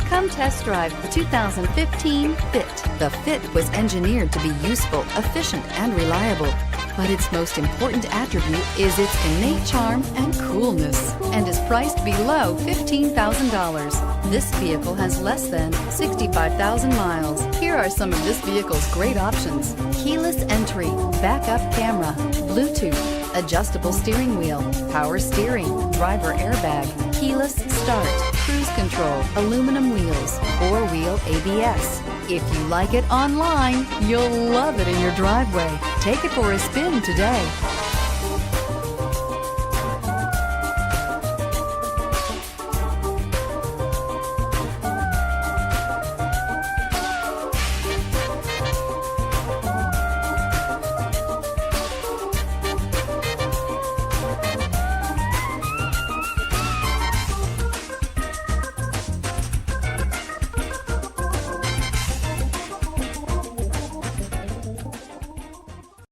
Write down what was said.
Come test drive the 2015 Fit. The Fit was engineered to be useful, efficient, and reliable. But its most important attribute is its innate charm and coolness, and is priced below $15,000. This vehicle has less than 65,000 miles. Here are some of this vehicle's great options: keyless entry, backup camera, Bluetooth, adjustable steering wheel, power steering, driver airbag, keyless start, cruise control, aluminum wheels, four-wheel ABS. If you like it online, you'll love it in your driveway. Take it for a spin today.